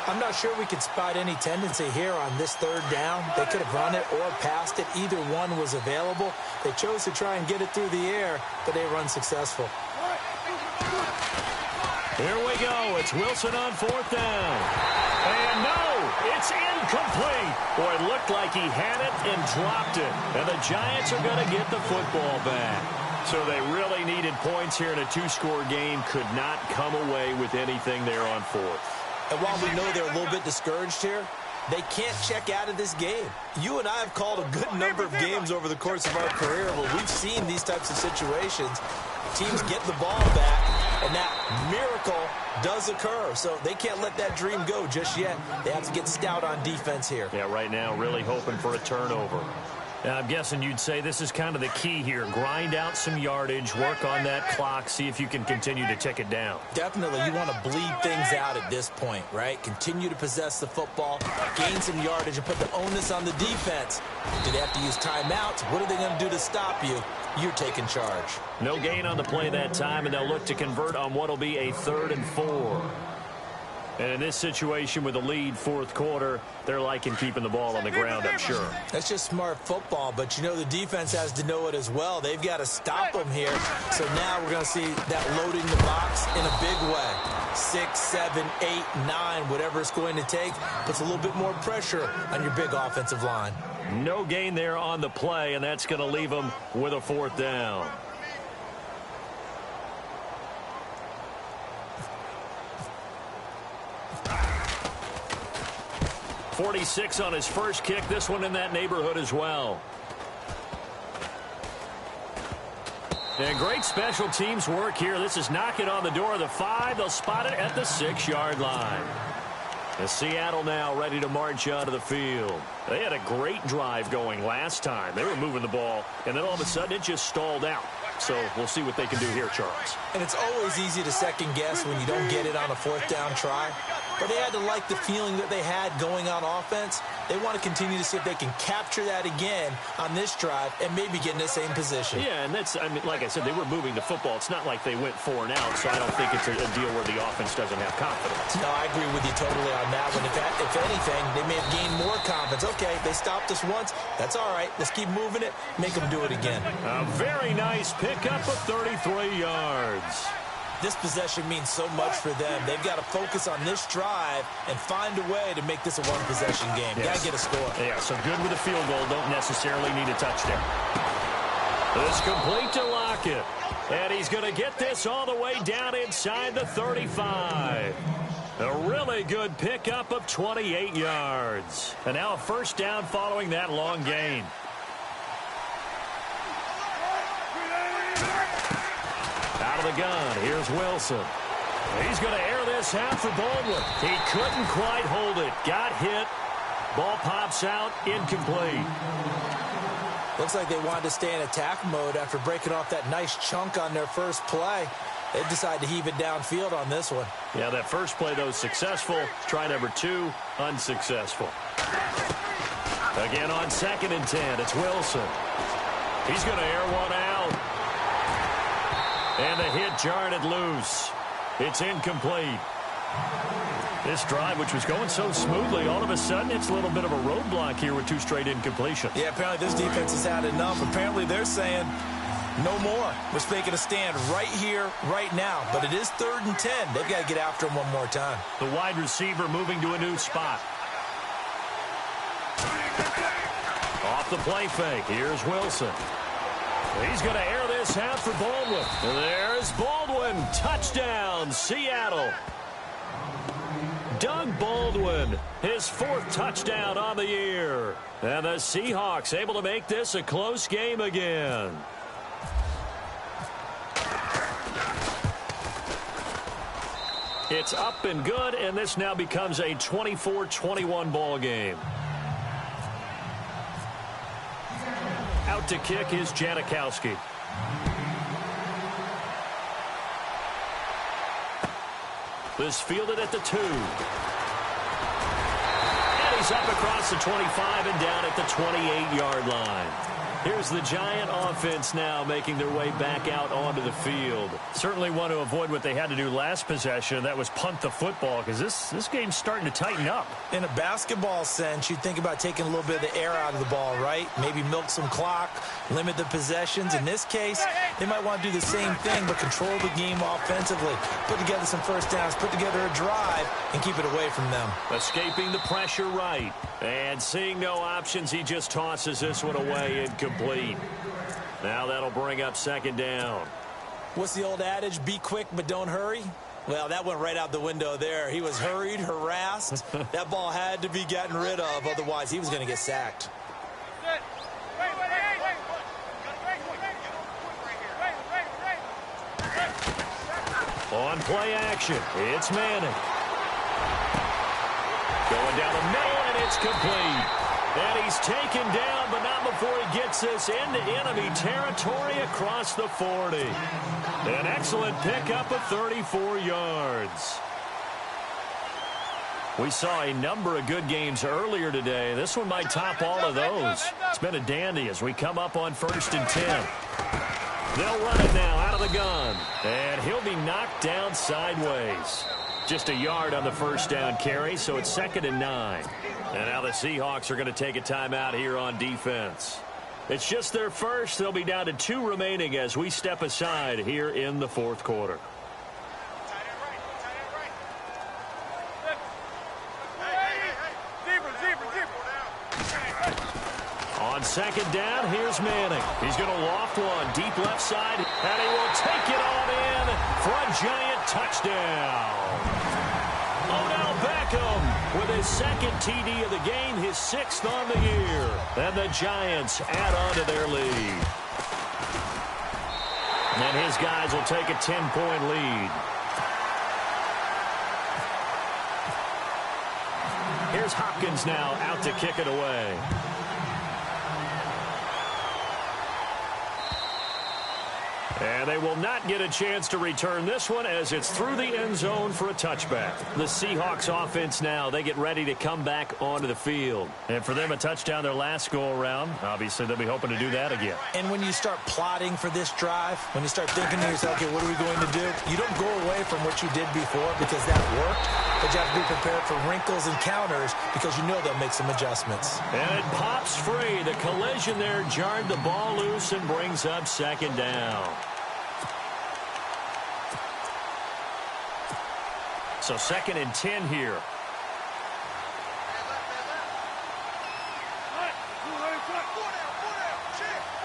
I'm not sure we could spot any tendency here on this 3rd down. They could have run it or passed it. Either one was available. They chose to try and get it through the air, but they were unsuccessful. Here we go. It's Wilson on 4th down. And no, it's incomplete. Boy, it looked like he had it and dropped it. And the Giants are going to get the football back. So they really needed points here in a 2-score game. Could not come away with anything there on 4th. And while we know they're a little bit discouraged here, they can't check out of this game. You and I have called a good number of games over the course of our career where we've seen these types of situations. Teams get the ball back, and that miracle does occur. So they can't let that dream go just yet. They have to get stout on defense here. Yeah, right now really hoping for a turnover. Now, I'm guessing you'd say this is kind of the key here. Grind out some yardage, work on that clock, see if you can continue to tick it down. Definitely, you want to bleed things out at this point, right? Continue to possess the football, gain some yardage, and put the onus on the defense. Do they have to use timeouts? What are they going to do to stop you? You're taking charge. No gain on the play that time, and they'll look to convert on what will be a 3rd and 4. And in this situation with the lead 4th quarter, they're liking keeping the ball on the ground, I'm sure. That's just smart football, but you know the defense has to know it as well. They've got to stop them here. So now we're going to see that loading the box in a big way. 6, 7, 8, 9, whatever it's going to take, puts a little bit more pressure on your big offensive line. No gain there on the play, and that's going to leave them with a 4th down. 46 on his first kick. This one in that neighborhood as well. And great special teams work here. This is knocking on the door of the 5. They'll spot it at the 6-yard line. The Seattle now ready to march onto the field. They had a great drive going last time. They were moving the ball, and then all of a sudden it just stalled out. So we'll see what they can do here, Charles. And it's always easy to second guess when you don't get it on a 4th down try. But they had to like the feeling that they had going on offense. They want to continue to see if they can capture that again on this drive and maybe get in the same position. Yeah, and that's, I mean, like I said, they were moving the football. It's not like they went 4 and out, so I don't think it's a deal where the offense doesn't have confidence. No, I agree with you totally on that one. If anything, they may have gained more confidence. Okay, they stopped us once. That's all right. Let's keep moving it. Make them do it again. A very nice pickup of 33 yards. This possession means so much for them. They've got to focus on this drive and find a way to make this a one-possession game. Yes. Got to get a score. Yeah, so good with a field goal. Don't necessarily need a touchdown. It's complete to Lockett. And he's going to get this all the way down inside the 35. A really good pickup of 28 yards. And now a first down following that long gain. Out of the gun, here's Wilson. He's going to air this out for Baldwin. He couldn't quite hold it. Got hit. Ball pops out, incomplete. Looks like they wanted to stay in attack mode after breaking off that nice chunk on their first play. They decided to heave it downfield on this one. Yeah, that first play, though, successful. Try number 2, unsuccessful. Again on 2nd and 10, it's Wilson. He's going to air one out. And the hit jarred it loose. It's incomplete. This drive, which was going so smoothly, all of a sudden it's a little bit of a roadblock here with 2 straight incompletions. Yeah, apparently this defense has had enough. Apparently they're saying no more. We're making a stand right here, right now. But it is 3rd and 10. They've got to get after him one more time. The wide receiver moving to a new spot. Off the play fake. Here's Wilson. He's going to air this out for Baldwin. There's Baldwin. Touchdown, Seattle. Doug Baldwin, his 4th touchdown on the year. And the Seahawks able to make this a close game again. It's up and good, and this now becomes a 24-21 ball game. Out to kick is Janikowski. This fielded at the 2. And he's up across the 25 and down at the 28-yard line. Here's the Giant offense now making their way back out onto the field. Certainly want to avoid what they had to do last possession. That was punt the football, because this game's starting to tighten up. In a basketball sense, you'd think about taking a little bit of the air out of the ball, right? Maybe milk some clock, limit the possessions. In this case, they might want to do the same thing, but control the game offensively. Put together some first downs, put together a drive, and keep it away from them. Escaping the pressure right. And seeing no options, he just tosses this one away incomplete. Now that'll bring up 2nd down. What's the old adage? Be quick, but don't hurry. Well, that went right out the window there. He was hurried, harassed. That ball had to be gotten rid of. Otherwise, he was going to get sacked. On play action, it's Manning. Going down the middle, and it's complete. And he's taken down, but not before he gets this into enemy territory across the 40. An excellent pickup of 34 yards. We saw a number of good games earlier today. This one might top all of those. It's been a dandy as we come up on 1st and 10. They'll run it now out of the gun. And he'll be knocked down sideways. Just a yard on the first down carry, so it's 2nd and 9. And now the Seahawks are going to take a timeout here on defense. It's just their first. They'll be down to 2 remaining as we step aside here in the 4th quarter. On 2nd down, here's Manning. He's going to loft one deep left side, and he will take it on in for a Giant touchdown. Odell Beckham with his 2nd TD of the game, his 6th on the year. And the Giants add on to their lead. And his guys will take a 10-point lead. Here's Hopkins now out to kick it away. And they will not get a chance to return this one as it's through the end zone for a touchback. The Seahawks offense now, they get ready to come back onto the field. And for them, a touchdown their last go-around. Obviously, they'll be hoping to do that again. And when you start plotting for this drive, when you start thinking to yourself, okay, what are we going to do? You don't go away from what you did before because that worked. But you have to be prepared for wrinkles and counters because you know they'll make some adjustments. And it pops free. The collision there jarred the ball loose and brings up 2nd down. So 2nd and 10 here.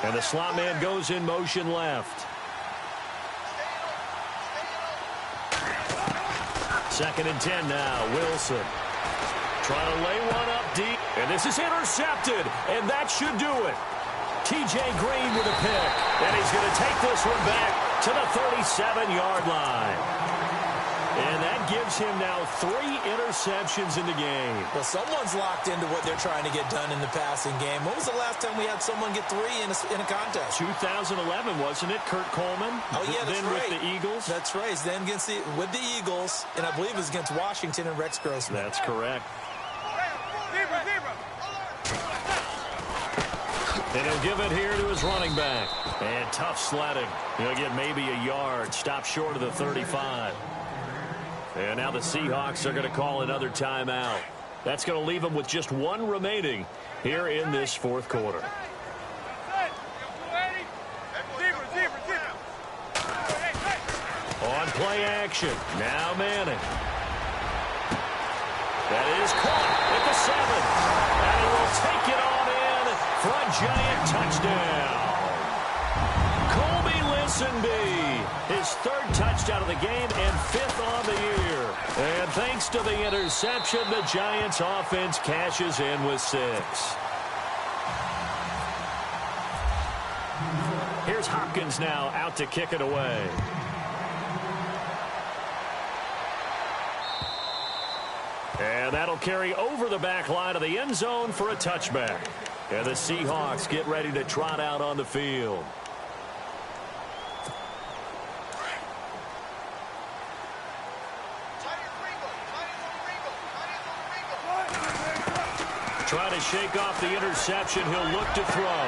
And the slot man goes in motion left. 2nd and 10 now. Wilson trying to lay one up deep. And this is intercepted. And that should do it. T.J. Green with a pick. And he's going to take this one back to the 37-yard line. And that gives him now 3 interceptions in the game. Well, someone's locked into what they're trying to get done in the passing game. When was the last time we had someone get 3 in a contest? 2011, wasn't it? Kurt Coleman. Oh, yeah, that's then right. With the Eagles. That's right. Then with the Eagles, and I believe it was against Washington and Rex Grossman. That's correct. And he'll give it here to his running back. And tough sledding. He'll get maybe a yard. Stop short of the 35. And now the Seahawks are going to call another timeout. That's going to leave them with just 1 remaining here in this 4th quarter. On play action. Now Manning. That is caught at the 7. And he will take it on in for a giant touchdown. Colby Listenby. His 3rd touchdown of the game and 5th on the year. And thanks to the interception, the Giants offense cashes in with 6. Here's Hopkins now out to kick it away. And that'll carry over the back line of the end zone for a touchback. And the Seahawks get ready to trot out on the field. Trying to shake off the interception. He'll look to throw.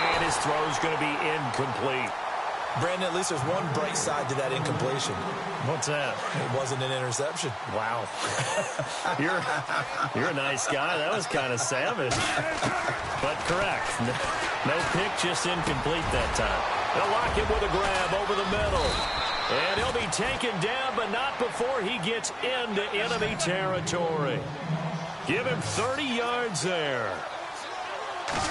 And his throw is going to be incomplete. Brandon, at least there's one bright side to that incompletion. What's that? It wasn't an interception. Wow. You're a nice guy. That was kind of savage. But correct. No pick, just incomplete that time. They'll lock him with a grab over the middle. And he'll be taken down, but not before he gets into enemy territory. Give him 30 yards there.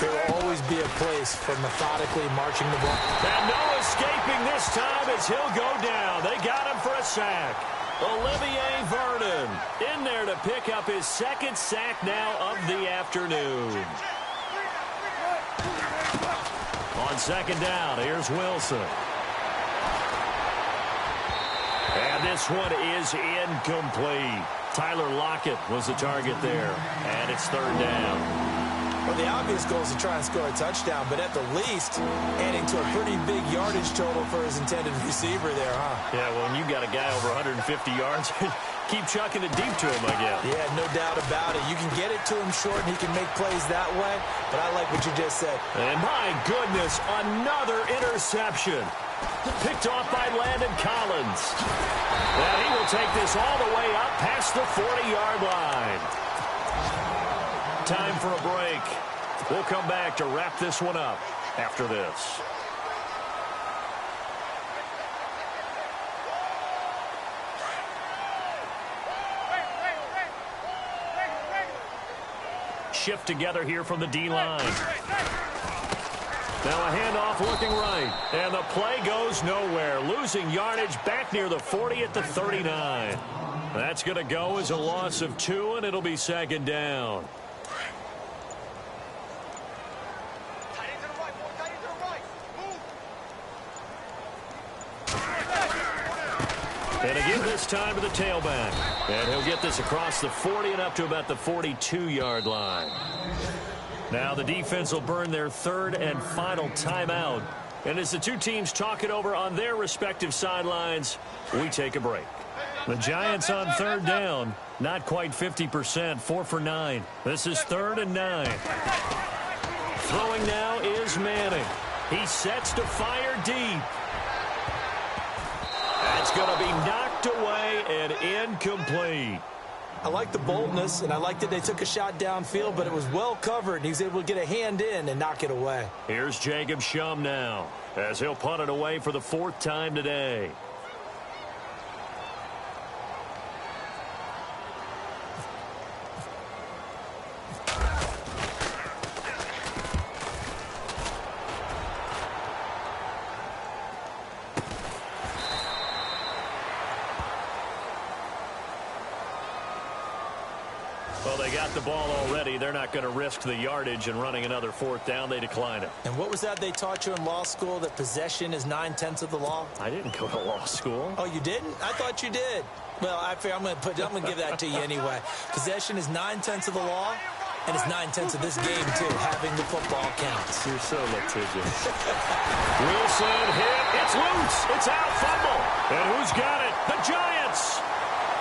There will always be a place for methodically marching the ball. And no escaping this time as he'll go down. They got him for a sack. Olivier Vernon in there to pick up his 2nd sack now of the afternoon. On 2nd down, here's Wilson. And this one is incomplete. Tyler Lockett was the target there. And it's 3rd down. Well, the obvious goal is to try and score a touchdown, but at the least, adding to a pretty big yardage total for his intended receiver there, huh? Yeah, well, when you got a guy over 150 yards, keep chucking it deep to him, I guess. Yeah, no doubt about it. You can get it to him short, and he can make plays that way, but I like what you just said. And my goodness, another interception. Picked off by Landon Collins. And he will take this all the way up past the 40-yard line. Time for a break. We'll come back to wrap this one up after this. Shift together here from the D-line. Now a handoff looking right. And the play goes nowhere. Losing yardage back near the 40 at the 39. That's going to go as a loss of 2, and it'll be 2nd down. And again this time to the tailback. And he'll get this across the 40 and up to about the 42-yard line. Now the defense will burn their 3rd and final timeout. And as the two teams talk it over on their respective sidelines, we take a break. The Giants on 3rd down, not quite 50%, 4 for 9. This is 3rd and 9. Throwing now is Manning. He sets to fire deep. That's going to be knocked away and incomplete. I like the boldness, and I like that they took a shot downfield, but it was well covered. He was able to get a hand in and knock it away. Here's Jacob Shum now, as he'll punt it away for the 4th time today. got the ball already. They're not going to risk the yardage and running another fourth down. They decline it. And what was that they taught you in law school, that possession is 9/10 of the law? I didn't go to law school. Oh, you didn't? I thought you did. Well, I figure I'm going to give that to you anyway. Possession is 9/10 of the law, and it's 9/10 of this game, too. Having the football counts. You're so litigious. Wilson hit. It's loose. It's out. Fumble. And who's got it? The Giants.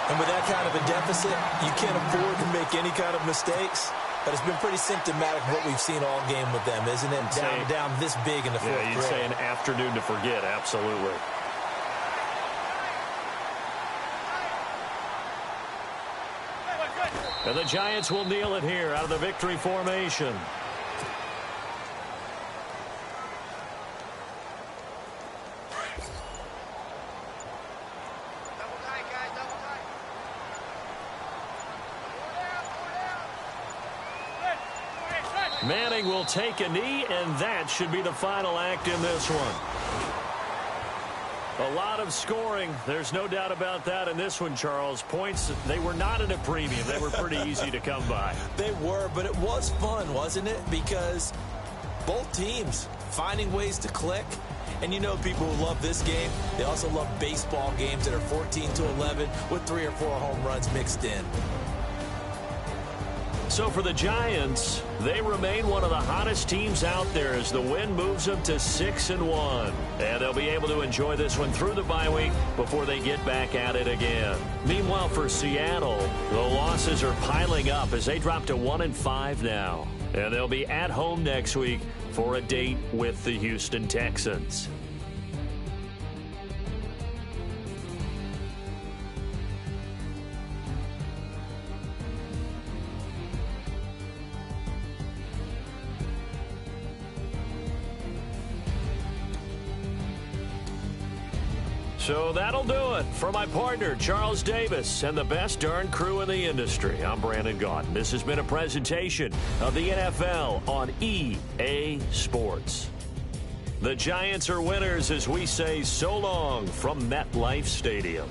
And with that kind of a deficit, you can't afford to make any kind of mistakes. But it's been pretty symptomatic of what we've seen all game with them, isn't it? Down this big in the fourth you'd grade. say an afternoon to forget. Absolutely. And the Giants will kneel it here out of the victory formation. Manning will take a knee, and that should be the final act in this one. A lot of scoring. There's no doubt about that in this one, Charles. Points, they were not at a premium. They were pretty easy to come by. They were, but it was fun, wasn't it? Because both teams finding ways to click. And you know people who love this game, they also love baseball games that are 14-11 with 3 or 4 home runs mixed in. So for the Giants, they remain one of the hottest teams out there as the win moves them to 6-1. And they'll be able to enjoy this one through the bye week before they get back at it again. Meanwhile, for Seattle, the losses are piling up as they drop to 1-5 now. And they'll be at home next week for a date with the Houston Texans. So that'll do it. For my partner, Charles Davis, and the best darn crew in the industry, I'm Brandon Gaudin. This has been a presentation of the NFL on EA Sports. The Giants are winners as we say so long from MetLife Stadium.